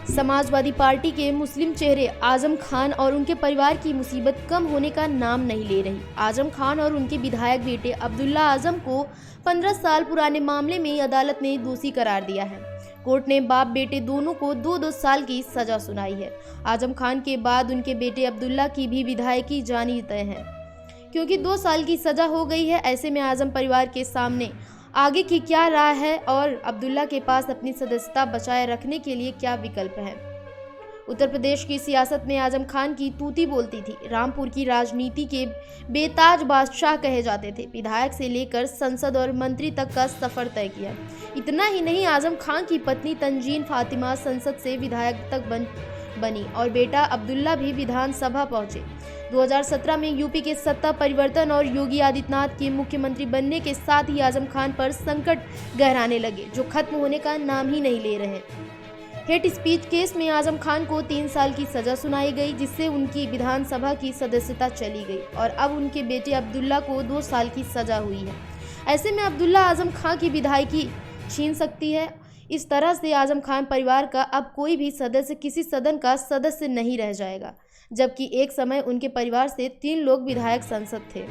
Samajwadi party के मुस्लिम चेहरे आजम खान और उनके परिवार की मुसीबत कम होने का नाम नहीं ले रही। आजम खान और उनके विधायक बेटे अब्दुल्ला आजम को 15 साल पुराने मामले में अदालत ने दोषी करार दिया है। कोर्ट ने बाप बेटे दोनों को 2-2 साल की सजा सुनाई है। आजम खान के बाद उनके बेटे अब्दुल्ला की भी विधायकी जानी तय है, क्योंकि 2 साल की सजा हो गई है। ऐसे में आजम परिवार के सामने आगे की क्या राह है और अब्दुल्ला के पास अपनी सदस्यता बचाए रखने के लिए क्या विकल्प है। उत्तर प्रदेश की सियासत में आजम खान की तूती बोलती थी। रामपुर की राजनीति के बेताज बादशाह कहे जाते थे। विधायक से लेकर संसद और मंत्री तक का सफर तय किया। इतना ही नहीं, आजम खान की पत्नी तंजीन फातिमा संसद से विधायक तक बनी और बेटा अब्दुल्ला भी विधानसभा पहुंचे। 2017 में यूपी के सत्ता परिवर्तन और योगी आदित्यनाथ के मुख्यमंत्री बनने के साथ ही आजम खान पर संकट गहराने लगे, जो खत्म होने का नाम ही नहीं ले रहे। हेट स्पीच केस में आजम खान को 3 साल की सजा सुनाई गई, जिससे उनकी विधानसभा की सदस्यता चली गई और अब उनके बेटे अब्दुल्ला को 2 साल की सजा हुई है। ऐसे में अब्दुल्ला आजम खान की विधायकी छीन सकती है। इस तरह से आजम खान परिवार का अब कोई भी सदस्य किसी सदन का सदस्य नहीं रह जाएगा, जबकि एक समय उनके परिवार से 3 लोग विधायक सांसद थे।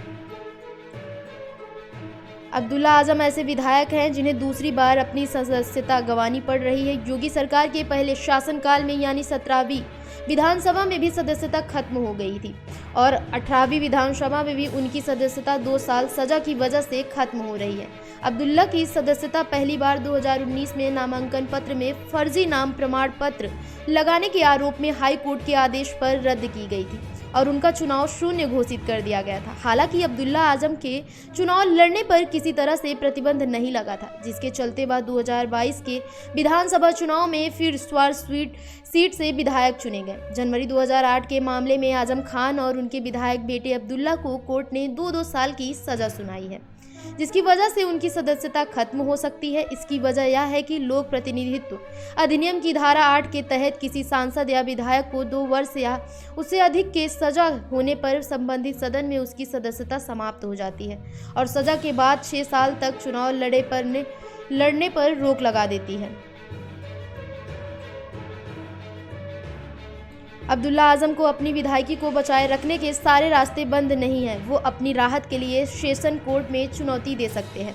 अब्दुल्ला आजम ऐसे विधायक हैं जिन्हें दूसरी बार अपनी सदस्यता गंवानी पड़ रही है। योगी सरकार के पहले शासनकाल में यानी 17वीं विधानसभा में भी सदस्यता खत्म हो गई थी और 18वीं विधानसभा में भी उनकी सदस्यता 2 साल सजा की वजह से खत्म हो रही है। अब्दुल्ला की सदस्यता पहली बार 2019 में नामांकन पत्र में फर्जी नाम प्रमाण पत्र लगाने के आरोप में हाई कोर्ट के आदेश पर रद्द की गई थी और उनका चुनाव शून्य घोषित कर दिया गया था। हालांकि अब्दुल्ला आजम के चुनाव लड़ने पर किसी तरह से प्रतिबंध नहीं लगा था, जिसके चलते वह 2022 के विधानसभा चुनाव में फिर स्वार सीट से विधायक चुने गए। जनवरी 2008 के मामले में आजम खान और उनके विधायक बेटे अब्दुल्ला को कोर्ट ने 2-2 साल की सजा सुनाई है, जिसकी वजह से उनकी सदस्यता खत्म हो सकती है। इसकी वजह यह है कि लोक प्रतिनिधित्व अधिनियम की धारा 8 के तहत किसी सांसद या विधायक को 2 वर्ष या उससे अधिक के सजा होने पर संबंधित सदन में उसकी सदस्यता समाप्त हो जाती है और सजा के बाद 6 साल तक चुनाव लड़ने पर रोक लगा देती है। अब्दुल्ला आजम को अपनी विधायकी को बचाए रखने के सारे रास्ते बंद नहीं हैं। वो अपनी राहत के लिए सेशन कोर्ट में चुनौती दे सकते हैं,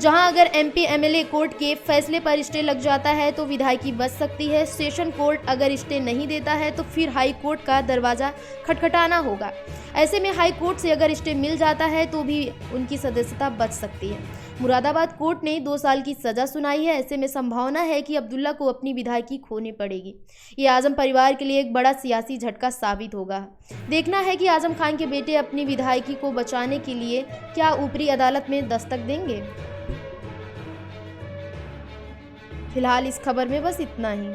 जहां अगर एमपी एमएलए कोर्ट के फैसले पर स्टे लग जाता है तो विधायकी बच सकती है। सेशन कोर्ट अगर स्टे नहीं देता है तो फिर हाई कोर्ट का दरवाजा खटखटाना होगा। ऐसे में हाई कोर्ट से अगर स्टे मिल जाता है तो भी उनकी सदस्यता बच सकती है। मुरादाबाद कोर्ट ने 2 साल की सजा सुनाई है। ऐसे में संभावना है कि अब्दुल्ला को अपनी विधायकी खोनी पड़ेगी। ये आजम परिवार के लिए एक बड़ा सियासी झटका साबित होगा। देखना है कि आजम खान के बेटे अपनी विधायकी को बचाने के लिए क्या ऊपरी अदालत में दस्तक देंगे। फिलहाल इस खबर में बस इतना ही।